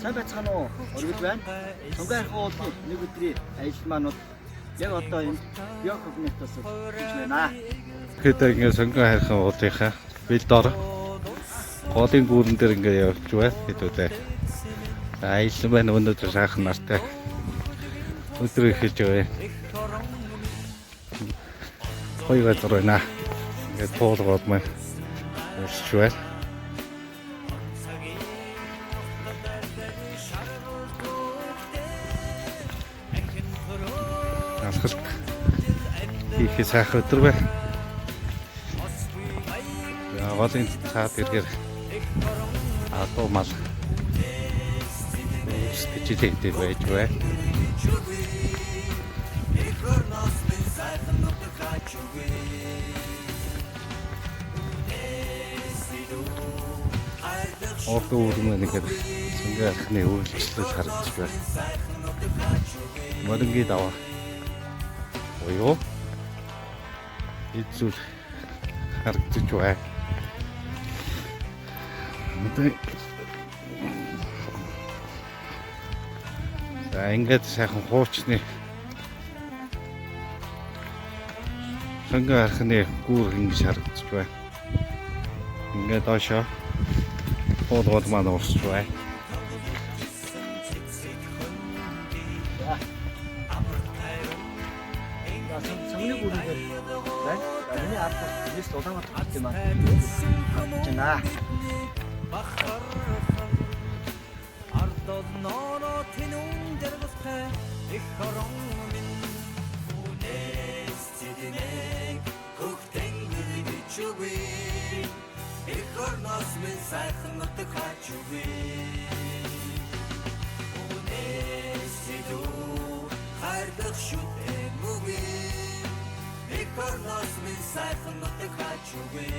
Сайн байцгаана уу? Оргил байна. Сонгойрхон уулын нэг өдрийн ажил маань яг одоо энэ биокогнитоос хийж байна. Тэгэхээр ингээд сонгой хайрхан уулынхаа бэлдор голын гүүрэн дээр ингээд явж байна хэдүүлээ. Аялсан байна өнөөдөр сайхан нартай. Өдөр эхэлж байна. Хоёр газар байна. Ингээд туулгууд маань урсч байна. Асгалт хийх сайхан өдөр байна. Голын цаад эргээр атуу мал стичтэй байж байна. Орто үрмэн нэгээр сонгой ахны үйлчлэл харагдаж байна. Модонгийн даваа. Оё. Эцүүл харагдаж байна. За ингээд сайхан хуучны сонгой ахны гүүр ингэж харагдаж байна. Ингээд доошоо туулгууд маань урсч байна. Сонгойг үргэлж байна. Миний ард нэс Улаанбаатар хот юм аа. Жина. Ардолноро тэнүүн дэрвэсхэ их хорон минь үнэстидинэг хөхтэнгэр бичүгүй их хорноос минь сайхан нутаг хачугүй үнэстидүү хайрдах шүтэ мүгүй их хорноос минь сайхан нутаг хачугүй.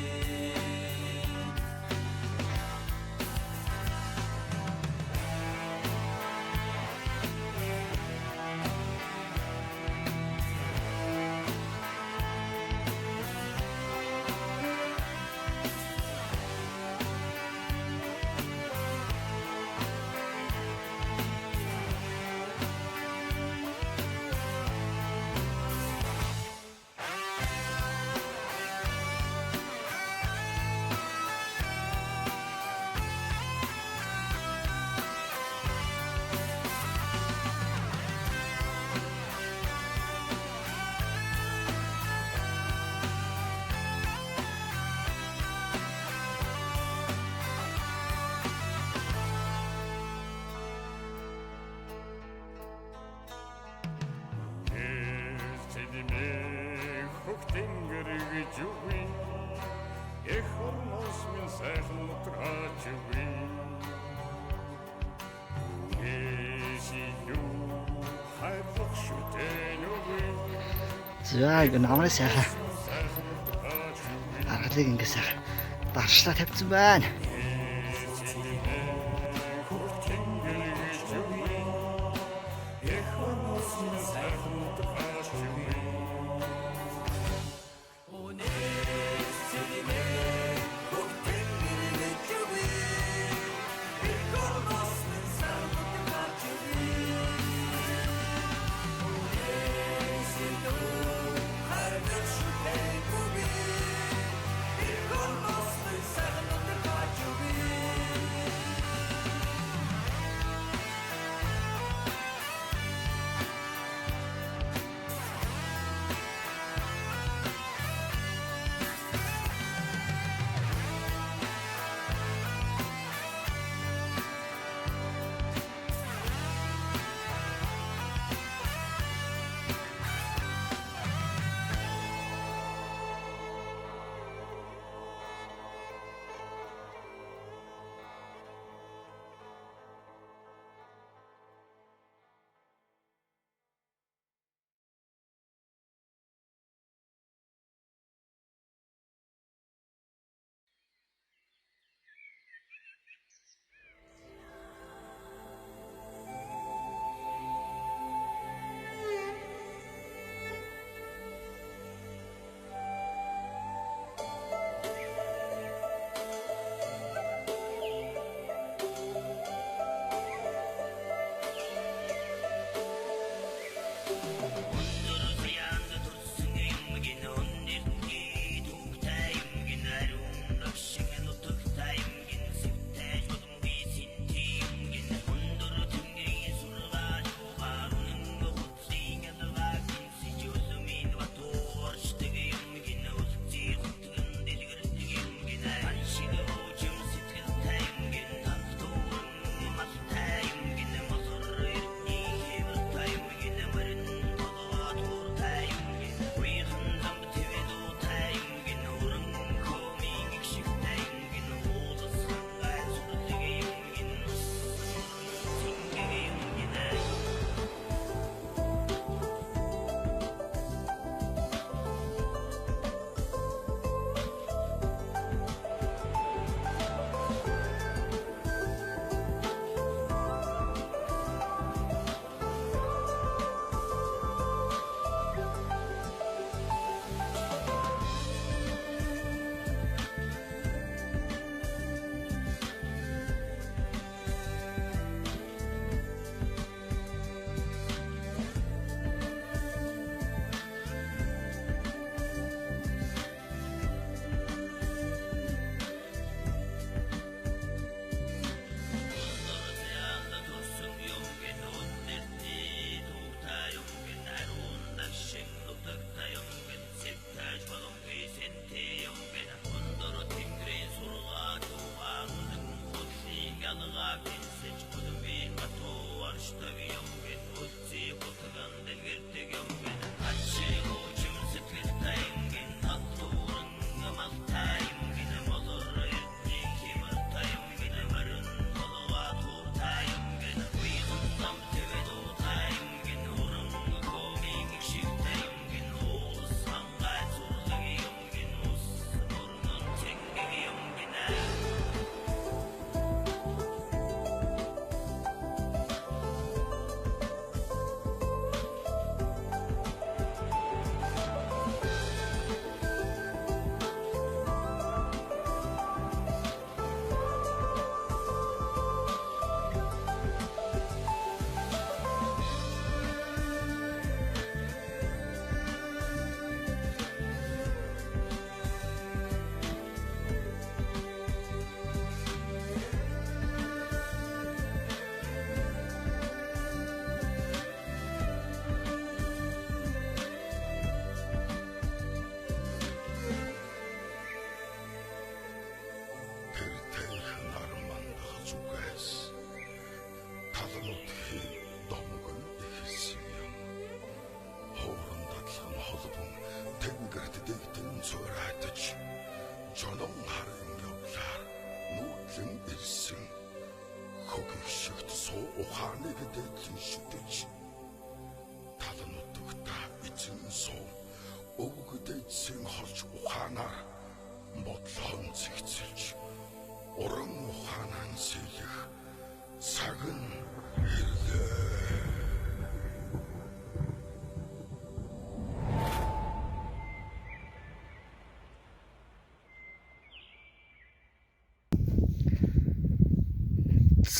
За ингэ намрын сайхан аргалыг ингэ сайхан даршлаа тавьсан байна.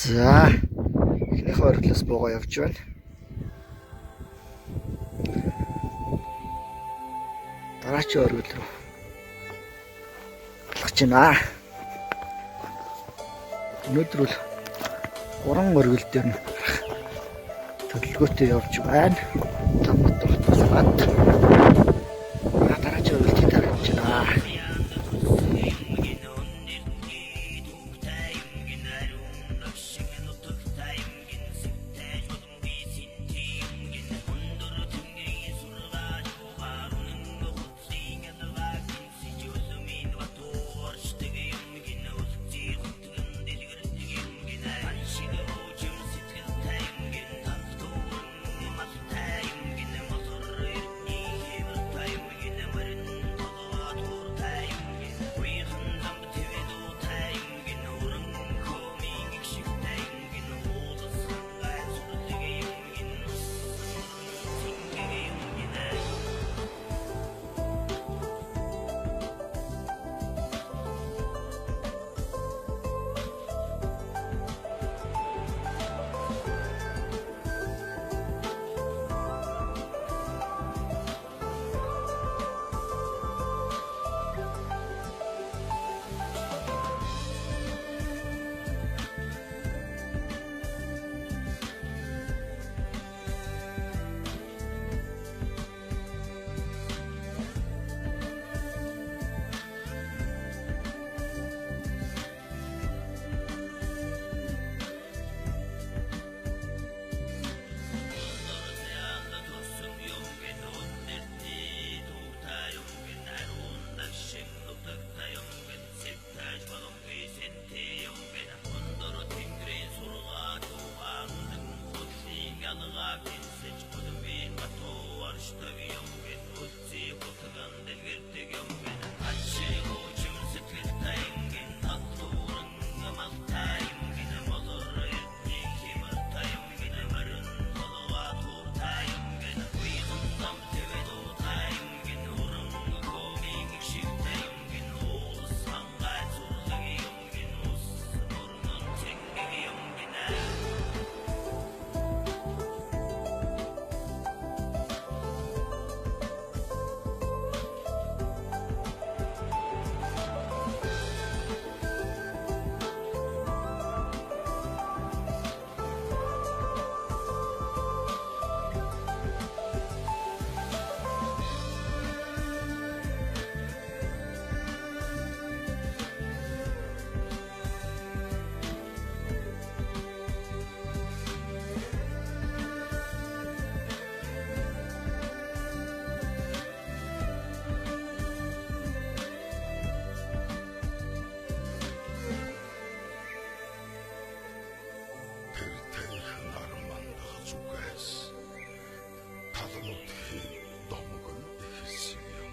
За эхнийх ориглоос буугаа явж байна. Дараагийн оргил руу алхаж байна. Өнөөдөр бол 3 оргил дээр нь төлөвлөгөөтэй явж байна. Тамбат хотоос бат. Дараагийн оргил дээр явж байна. Тадануудыг домгон ихэлсэнья.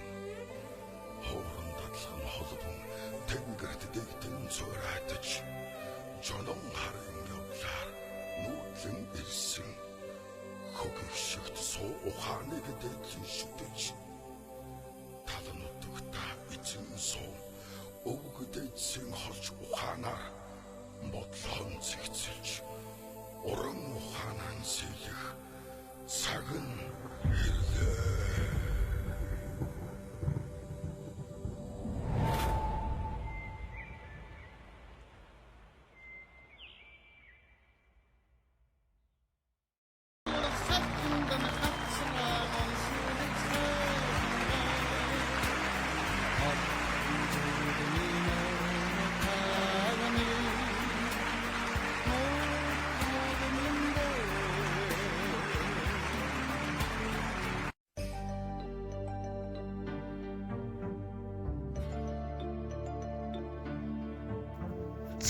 Хоорон дадлан холбон тэнгэрт дэгтэн цуурайтаж жолон харын явлаар нүүдлэн ирсэн хөгөвшөгт суу ухааныг дэглэн шүтэж тадануудагта эзэн суу өвгөдөйцэн холж ухаанаар бодлон зэгцэлж уран ухаанан сэлэх цаг нь ирлээ.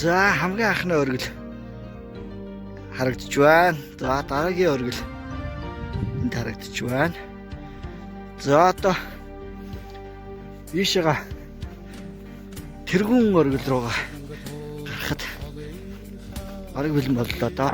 За хамгийн анхны өргөл харагдж байна. За дараагийн өргөл энд харагдж байна. За одоо ийшээга тэргүүн өргөл рүүгээ гарахад арга бэлэн боллоо доо.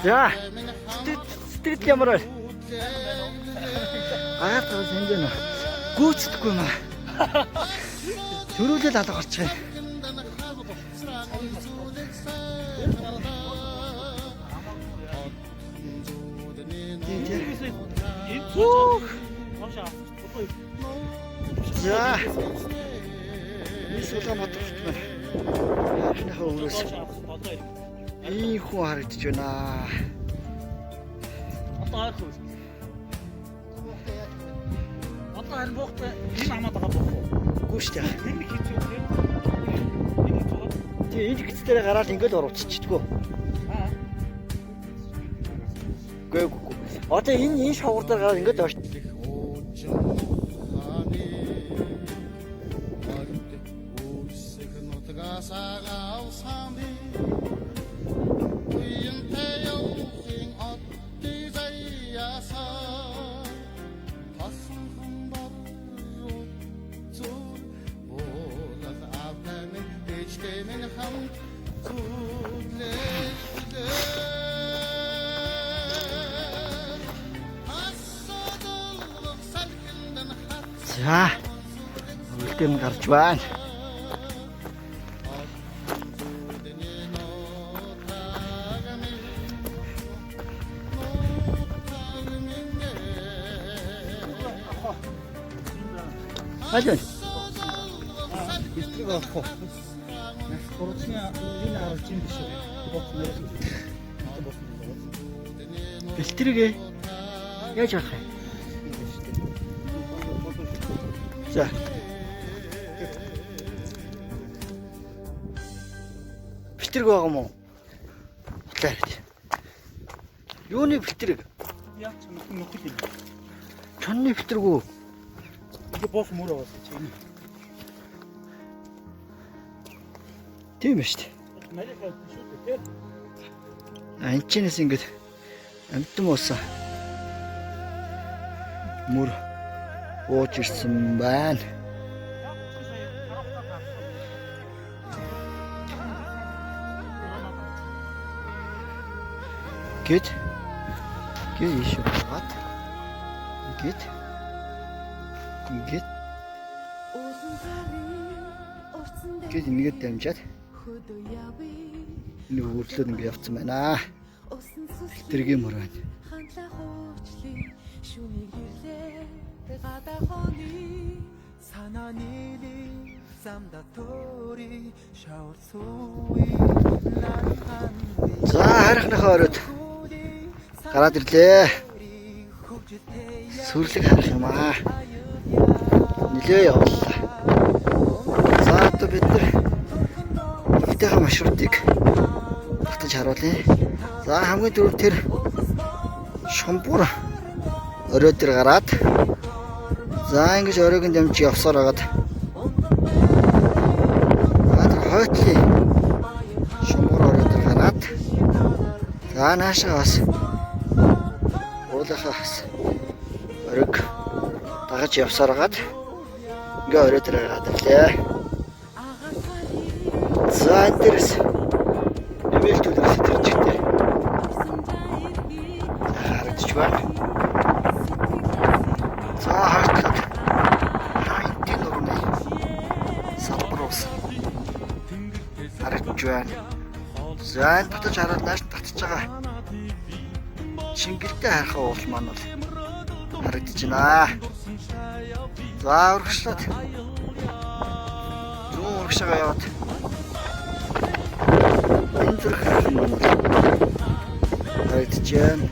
За сэтгэл ямар вэ? Агаартай энд байна. Гүйцэтгэхгүй юм аа. Төрүүлэл алга болчих юм. За. Исулам батгах байна. Яахны хөөс. Ий хүү харагдаж байна. Одоо хайх үү? Одоо харин буухтай энэ хамаад байгаа бох уу? Үгүй шүү дээ. Энэ хийц үү? Энэ хийц үү? Тэгээ энэ хийц дээр гараад ингэж оруулчихдгүү. Аа. Гэггүй. Одоо энэ шавар дээр гараад ингэж орч. За, үлдэн гарч байна. Алин. Бистрийг авах. Нас корочны энэ харуулж юм биш үү? Бистрийг яаж авах вэ? За. Бэлтрэг байгаа мó? Хутлаа. Юуны бэлтрэг? Яа ч нөхөл юм. Чонны бэлтрэг үү? Ингээ бос мөр аваад чинь. Тийм ээ шүү дээ. Малихаа шүү дээ. Энд чинээс ингээд амтан уусан. Мөр ууж ирсэн байна. Ингээд ийш угаад ингээд ингээд дамжаад энэ өвөрлөөр ингээд явцсан байна. Бэлтэргийн мөр байна. За харихныхаа оройд гараад ирлээ. Сүрлэг харах юм аа. Нилээ явлаа. За одоо бид нар өвтөхийн маршрутыг батж харуулъя. За хамгийн түрүү тэр Шумбур орой дээр гараад за ингэж оройг дамжиж явсаар хагаад хойтлын Шумбур орой дээр гараад за наашаа бас уулахаа бас оройг дагаж явсаар хагаад ингээ орой дээр гараад ирлээ. За энэ дээрс нэмэлтүүлэх сэтэрчтэй харагдаж байна. За харахад хайнтын нурны салбар ус харагдаж байна. За энэ батж хараад нааш татж байгаа Шингэлтэй хайрхаа уул маань бол харагдаж байна. За урагшлаад зүүн урагшаага яваад энэ зүрх маань бол харагдаж байна.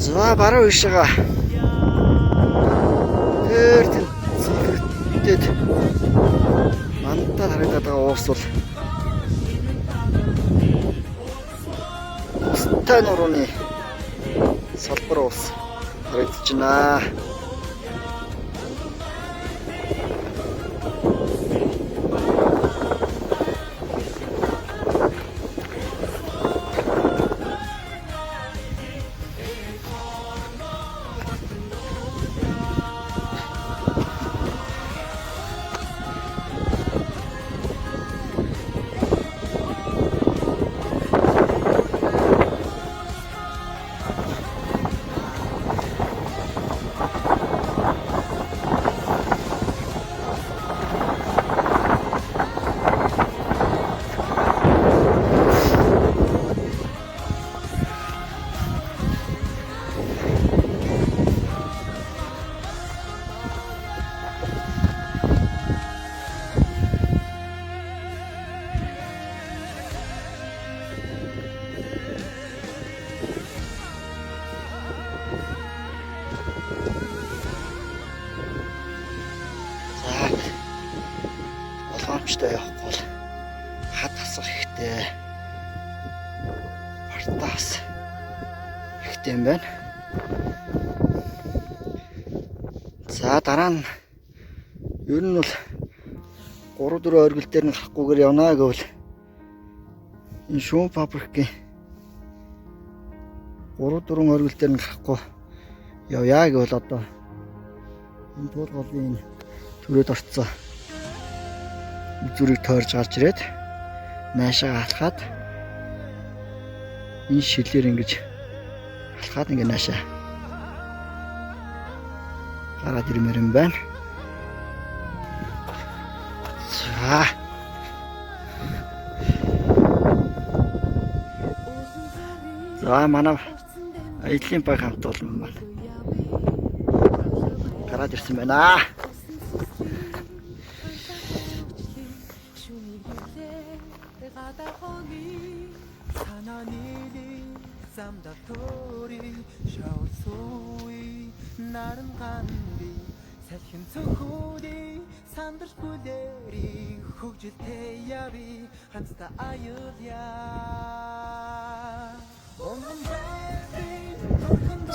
За баруун ишгаа тэр зэвэртэд мантаа харагдаад байгаа уус бол устай нурууны салбар уус харагдаж байна. Болгоомжтой явахгүй бол хад асах ихтэй. Артаас ихтэй юм байна. За дараа нь ер нь бол 3-4 оргил дээр нь гарахгүйгээр явнаа гэвэл энэ шүүн фабрикийн 3-4 оргил дээр нь гарахгүй явъя гэвэл одоо энэ туул голын төрөөд орцсон үзүүрийг тойрж гарч ирээд наашаа алхаад энэ шилээр ингэж алхаад ингэ наашаа гараад ирмээр юм байна. За манай аялын баг хамт олон маань гараад ирсэн байна.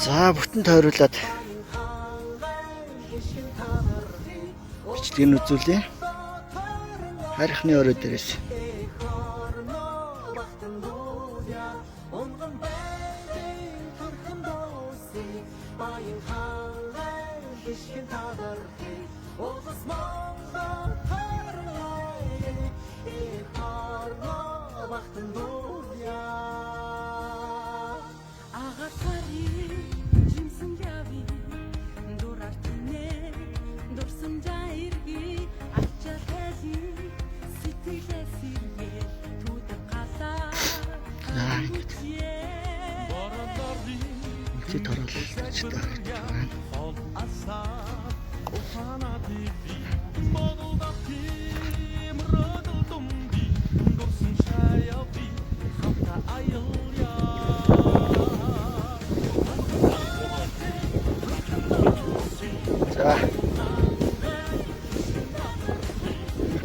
За бүтэн тойруулаад бичлэгийг үзүүлээ. Харихны орой дээрээс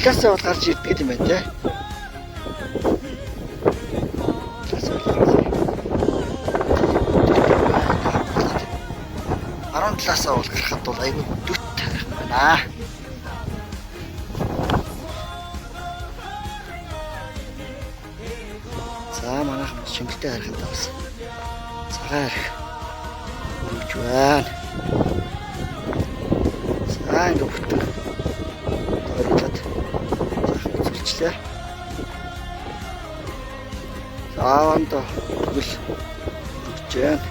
класс бол гарч ирдэг юм байна те. Класс бол 17-аас бол гарахад бол айгүй дүт тарих байна. За манайхан шингэлтэй харихад бас цагаан арх өргөж байна. За ингэ бүтэн тойруулаад үзүүлчлээ. Зааванд тэгвэл өгч байна.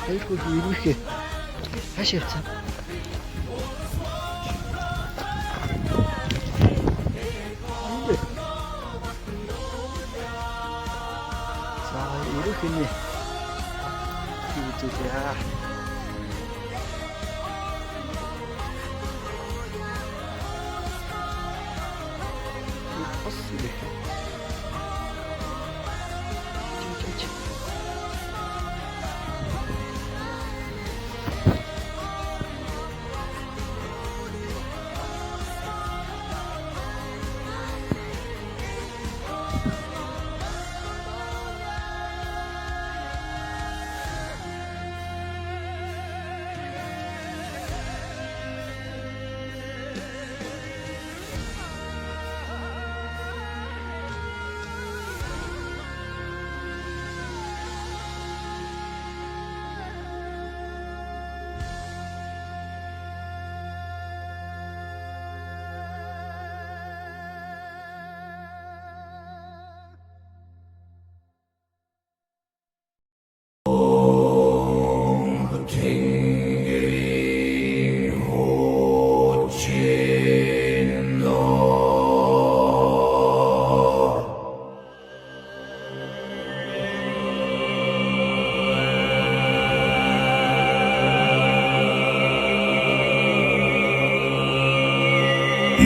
Айгүй ирвэхээ хааш явцсан. За ирвэхээ үзүүлээ. Бас ирвэхээ.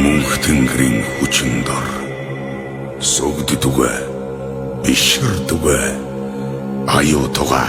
мөнх тэнгэрийн хүчин дор сүгддүгэ биширдүгэ аюутуга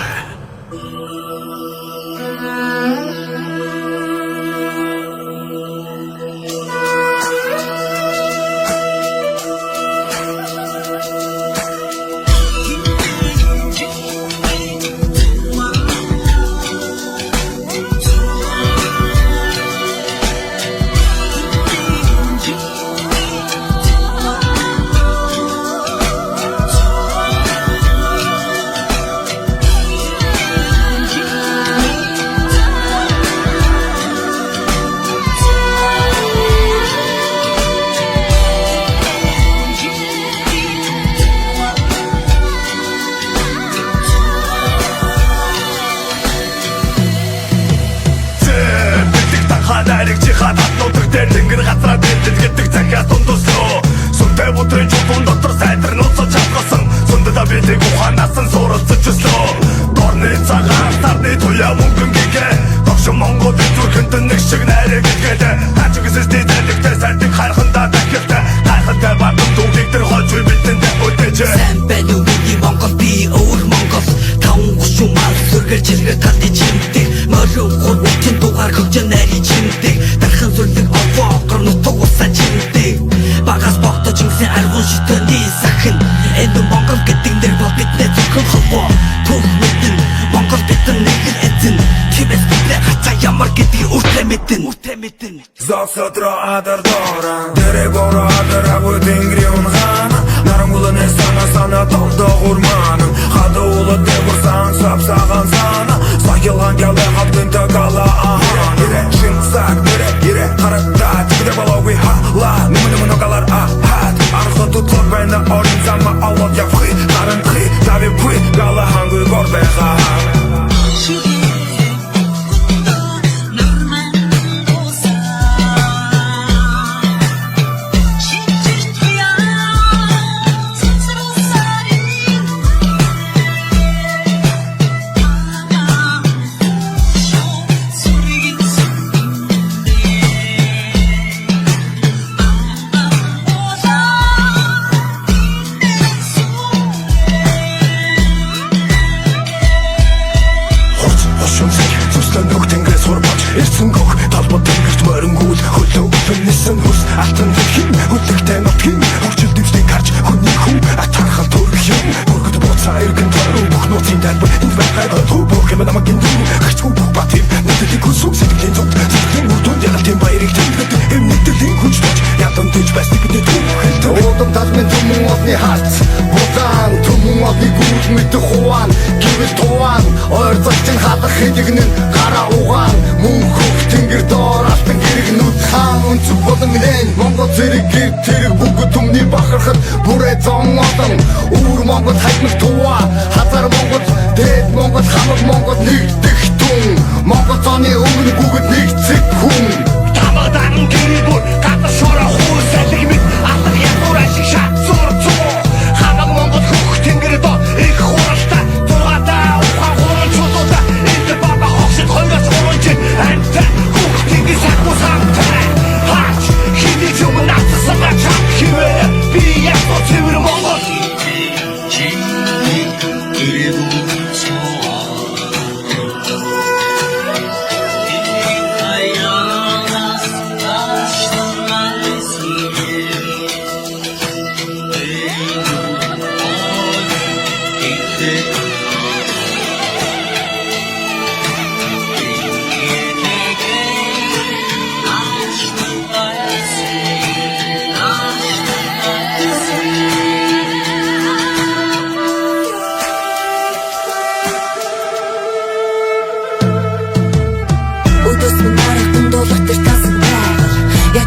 Нутаг дээр тэнгэр газраа бэлдэл гэдэг захиас дундуслоо. Сүнтэй бүтрийн чулуун дотор сайдар нууцаж чадгасан. Сүндэд абилиг ухаанаас нь суралцаж өслөө. Дорны цагаан сарны туяа мөнгөн гэгээ. Тогшин Монгол зүрхэнд нэг шиг найраа гэдгээд. Хачигсэс дээдэлтэй сайтыг хайрхандаа дахилтай. Гайхалтай бардам дүүгийг тэр хойч бидэндээ өдөөж. Сайн байна уу миний Монгол би өөр Монгол. Таван гушуун мал сүргэр чиргээр талди чимдэг. Морин гол үтэн дугаар хөгжин найрын чимдэг. Дархан сүрлэг овоогор нутаг усаа чимдэг. Багаас богдож ингэсэн аргун шитэний сахин. Энэ Монгол гэдэг нэр бол биднээ зөвхөн холбоо. Түүх мэдэн Монгол бидэн нэг л эзэн. Тиймээс биднээ хацаа ямар гэдгийг үртээ мэдэн. Зогсотро адар доран Дэрэг боро адар агуй тэнгри унгаана Нарангуланы сана толдоо гурмаан Хада улы дэвурсан сапсаган сана Сахилган гялы хавдынта гала ахан Ире шинсак ире характат Тигде балауи хала Нумы галар ахат Архы тутлок байна орын зама алот явхы Тарынтхы тави пы гала хангуй горбеха Алтан дэлхийн хөдлөгтэй нутгийн хөгжил дэвсний гарч хүний хүн атархал төрөх юм бүргэд буцаа иргэн төрөө бүх нууцын тайлбар энд байгаа төв бүх юм намайг гиндэг хачгүй бүх батив нэтэдэг хүсүг сэтгэлийн зүгт сэтгэлийн үрдүнд ялалтын баярыг тэмдэглэдэг эм нэгдэлийн хүч тож ядам дэж байсан бидний төв уудам талмын түмэн одны хац будаан түмэн одны гүрд мэдэх хуан гэвэл туан ойрцогч халах хэдэгнэн гараа угаан мөн хөх тэнгэр доор алтан гэрэгнүүд хаан үнцэг болон лэн Монгол зэрэг гэр тэрэг бүгд түмний бахархад бүрээ зон одон өвөр Монгол хаймаг туа хазар Монгол дээд Монгол хамаг Монгол нэгдэх түн Монгол зоны өмнө бүгд нэгцэг хүн Тамадан гэрэгүр гадар шороо хуус салхи мэд алах ягуураа шиг шат зурцоо хамаг Монгол хөх тэнгэр доо их хуралтай зургаатаа ухаан хурал чулуута энд баба хогсод хоёроос хуралчин антай хөх тэнгэр сахмус хамтай хач хиний юм натсан ачаа хивээ би яг цэвэр Монгол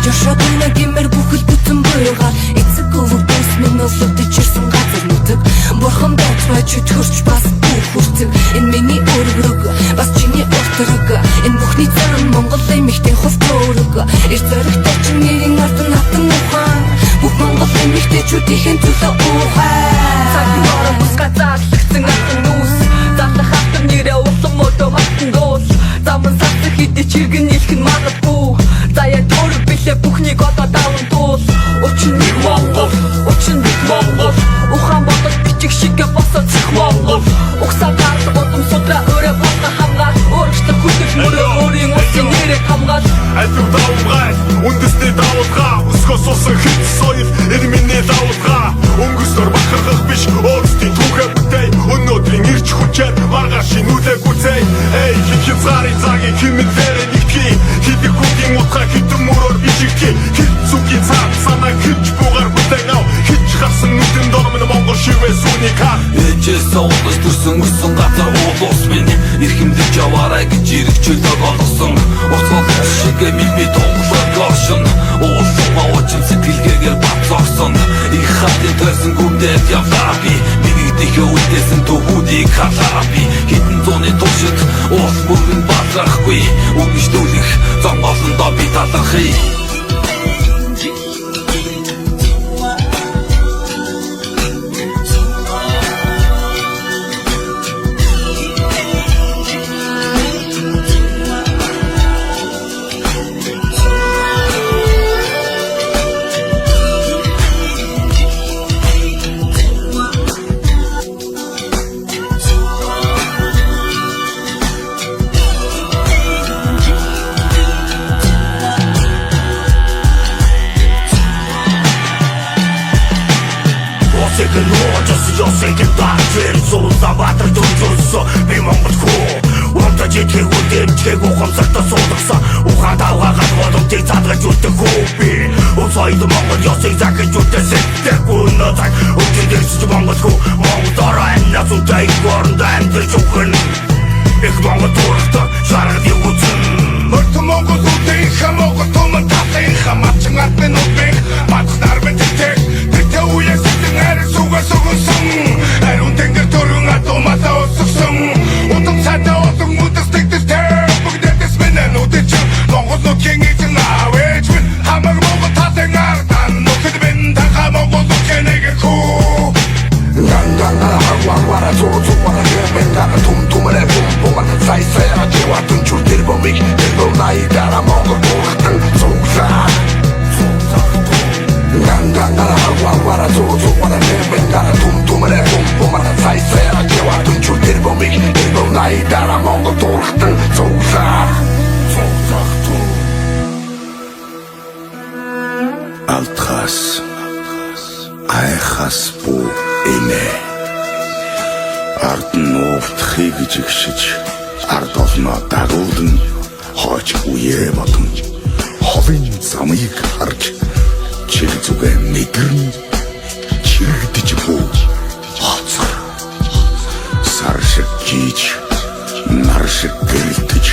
Жошотойна гэмээр бүхэл бүтэн буйгаар эцэг өвөг дэс минь олдож ирсэн газар нүдэг Бурхан байтвай чөтгөрч бас бүх хүрцэг Энэ миний өргөрөг бас чиний өртөрөг Энэ бүхний цаан Монгол эмэгтэй хувь төрөг Ир зоригтой чи нэрийн ардын хатан ухаан Бүх Монгол эмэгтэйчүүдийн төлөө ухаан Цагийн орон бусгаа заарлагдсан алтан нүс Зарлах хатан нэрээ улам модоо хатан дуус Заман сацах хэдий чиргэн нийлэх нь магадгүй Заяа төрөг билээ бүхнийг одоо даван Монгол Өчн нэг Монгол Өчн нэг Монгол Ухаан болдог бичиг шигэ босоочих Монгол Угсаа гардаг удам судраа өөрөө болго хамгаал Өөрчлөлт хүлээж мөрөө өөрийн улсын нэрийг хамгаал Альвар давмгай үндэсний давалгаа Өсгөө сусан хит соёл эрминий давалгаа Өнгөснөр бахархах биш өөрсдийн түүхээ бүтэй Өнөөдрийн ирч хүчээр маргааш шинүүлээ гүцэй Эй хязгаарын цагийг хэмэлдээрээ нэгтгэе Хэдик хүүгийн утгаа хитэн мөрөөр бишигтгий Хит зүгийн цаад санаа хилж бугаар бүтэйн ав Хич гарсан нүдэн дормын Монгол шивээ сүнийг хаа Ээжээс оолоос төрсөн өссөн газар уулуус минь Ирхэмдэж яваарай гэж иргэжүүлдэг олгосон Уцгол шигэ мими тоглох гошин Уулсума очим сэтгэлгээгээр бацорсон Их хатын төрсөн гүмдээд явлаа би Минийдийнхээ үлдээсэн төвүүдийг халаа би Хитэн зууны туршид уус мөргөн бадрахгүй Үгнэждүүлэх зон болондоо би талархъя Ёсэйг таарчэр суулаа баатар дөржөөсө би Монгол хөө Унтаж итгэх үдэмчгийг ухамсартай суулгасан Ухаан давгаагаад боломжийг задгаж үлдэх хөө би Усойд Монгол ёсыг захиж үлдээсэттэх гүнөө цаг Өчид ирсэж Монгол хөө Монгол ороо амнаас үнтэй горондоо амьдарч өгөн Их Монгол туурахтар шаргадыг үзэн Мөртөн Монгол үдээхэ Монгол туман татайхэ Матчин атны нүдбэх Матх нармын тэтэх Тэтэ уяс сэтэн арис угар сугунсан Ариун тэнгэр төрөн атомата өсгсөн Утам сайтай олон үдэс тэгдэлтэй Бүгдээдэс минь нүдэч Монгол нүдхийн эзэн авэж минь Хамаг Монгол татэн ардан Нүдэд минь таха Монгол нүдхийн нэг хүү Гангангара хагвангвара зугуцугвара Гэмэнгара тумтумэрэ бумбумар Сайсайра живатын чур тэрбомик Тэрбом найдара Монгол бурхтан зугсаа Гангангара хагвангвара зугуцугвара Гэмэнгара тумтумэрэ бумбумар Сайсайра живатын чур тэрбомик Тэрбом найдара Монгол бурхтан зугсаа Алтхас Айхас бу инэ Ард нь ууфтахыг гэж игшиж Ард олноо дагуулн Хооч үе бодон Ховын замыг харж Чиг зүгээ мэдэрн Чирэгдэж бүү Хоцор Сар шиг жийж Нар шиг гэрэлтэж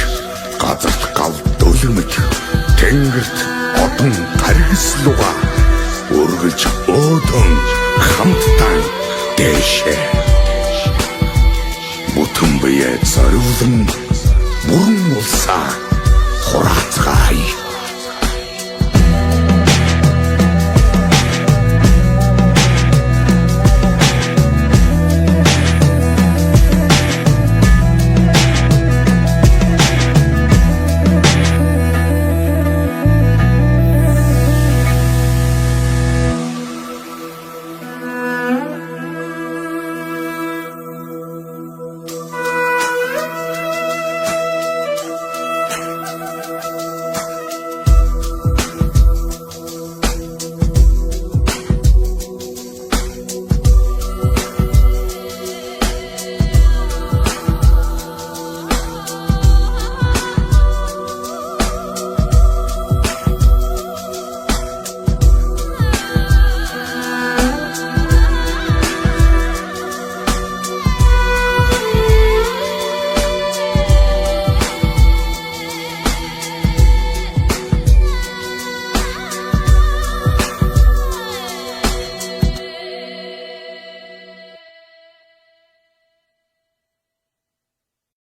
Газарт гал дөлмөж Тэнгэрт одон гаргислуга Үргэлж өөдөн хамттай дэшээ Бүтэн бие зориулан бүрэн улсаа хураацгаая